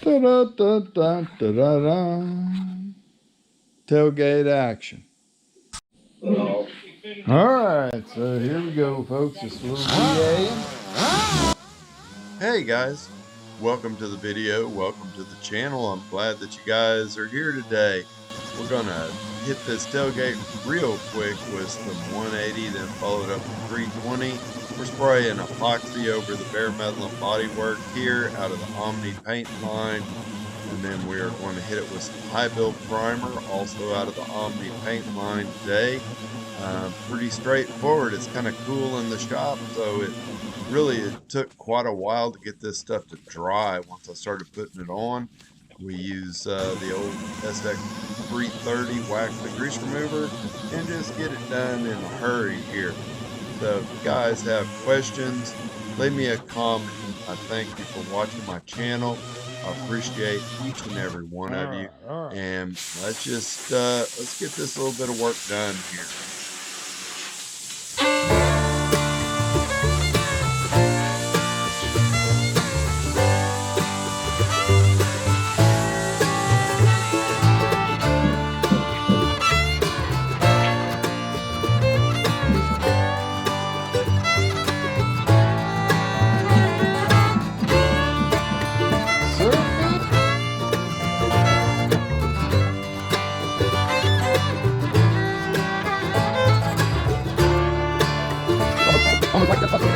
Da-da-da-da-da-da. Tailgate action. All right, so here we go, folks. Just a little VA. Hey guys, welcome to the video. Welcome to the channel. I'm glad that you guys are here today. We're gonna hit this tailgate real quick with some 180, then followed up with 320. We're spraying epoxy over the bare metal and bodywork here out of the Omni paint line. And then we are going to hit it with some high build primer, also out of the Omni paint line today. Pretty straightforward. It's kind of cool in the shop, so it took quite a while to get this stuff to dry. Once I started putting it on, we use the old SX 330 wax the grease remover and just get it done in a hurry here. So if you guys have questions, leave me a comment. I thank you for watching my channel. I appreciate each and every one of you. And let's just let's get this little bit of work done here. Almost like the fucking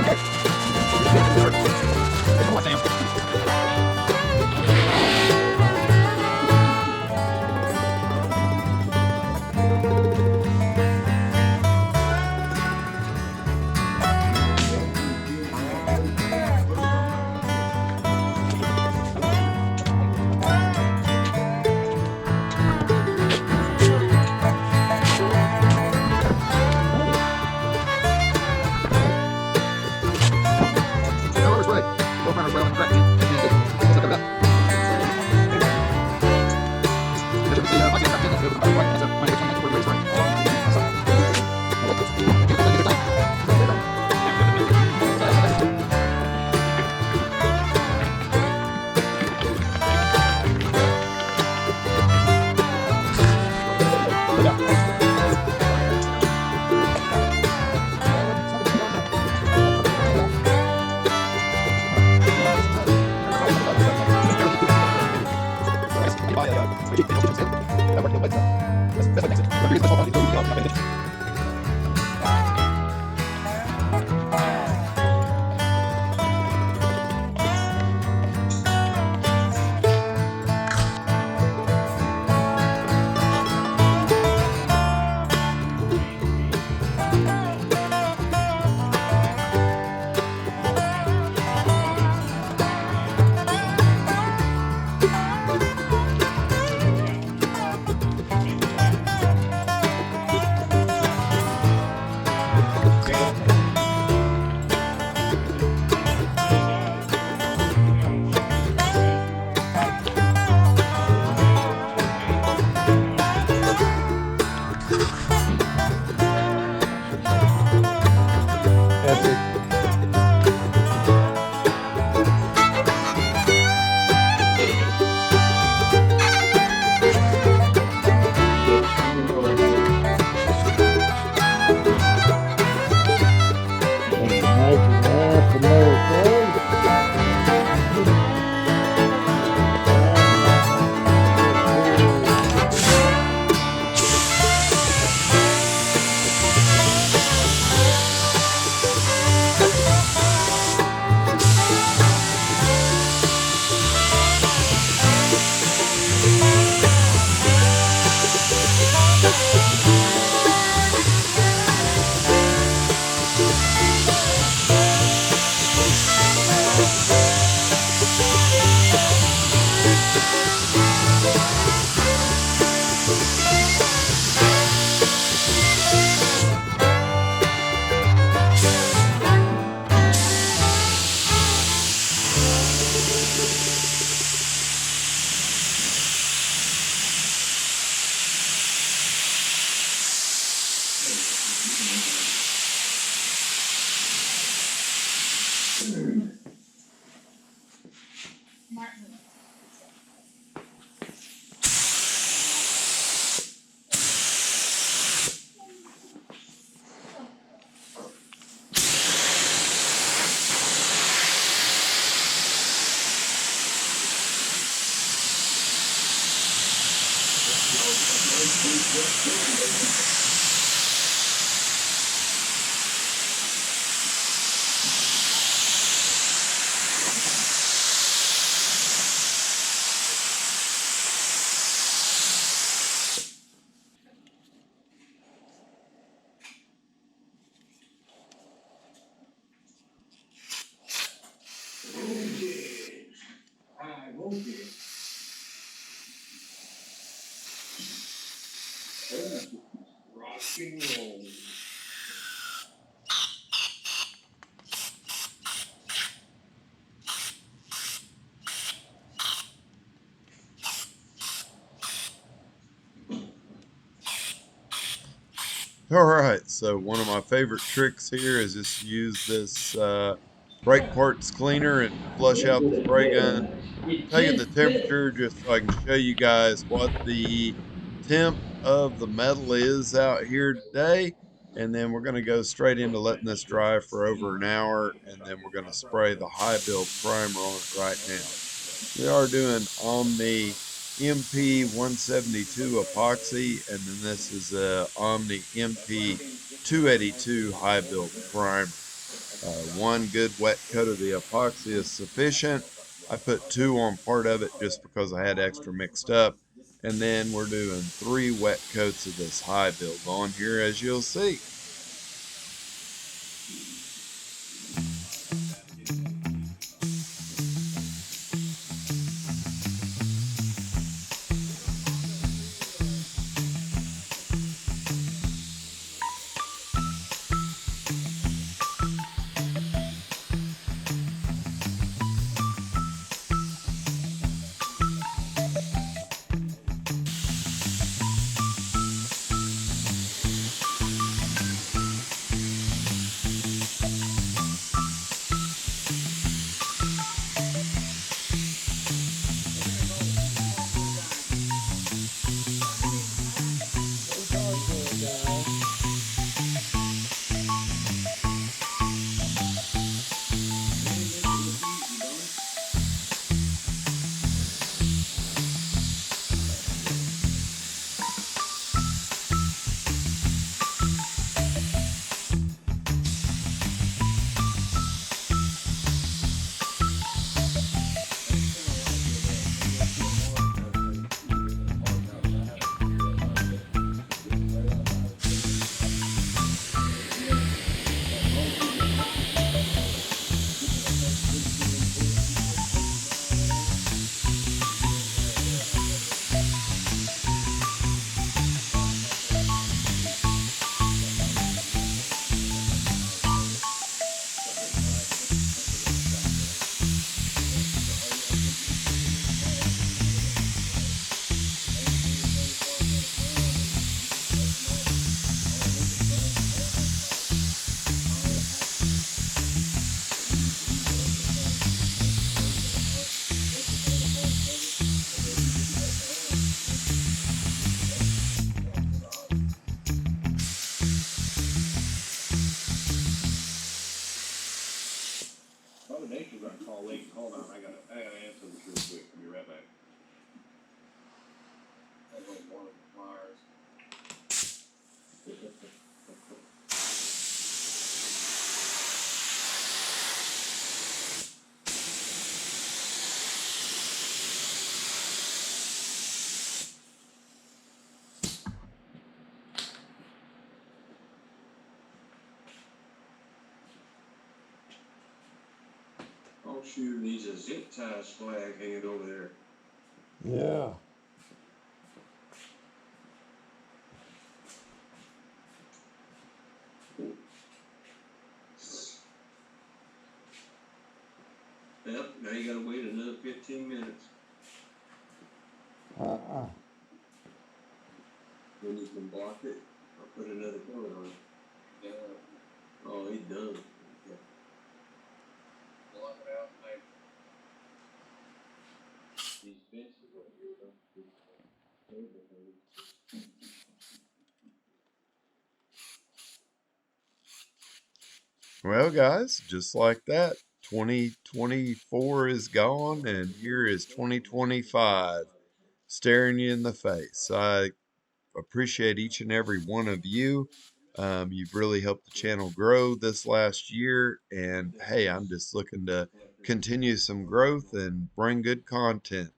All right, so one of my favorite tricks here is just use this brake parts cleaner and flush out the spray gun. Taking the temperature just so I can show you guys what the temp of the metal is out here today. And then we're going to go straight into letting this dry for over an hour. And then we're going to spray the high build primer on it right now. We are doing Omni MP 172 epoxy. And then this is a Omni MP 282 high build primer. One good wet coat of the epoxy is sufficient. I put two on part of it just because I had extra mixed up. And then we're doing 3 wet coats of this high build on here, as you'll see. Oh shoot, needs a zip tie flag hanging over there. Yeah. Yep, now you gotta wait another 15 minutes. Then you can block it or put another coat on it. Yeah. Oh, he's done. Okay. Block it out, like these benches over here, though. Well, guys, just like that, 2024 is gone, and here is 2025 staring you in the face. I appreciate each and every one of you. You've really helped the channel grow this last year, and hey, I'm just looking to continue some growth and bring good content.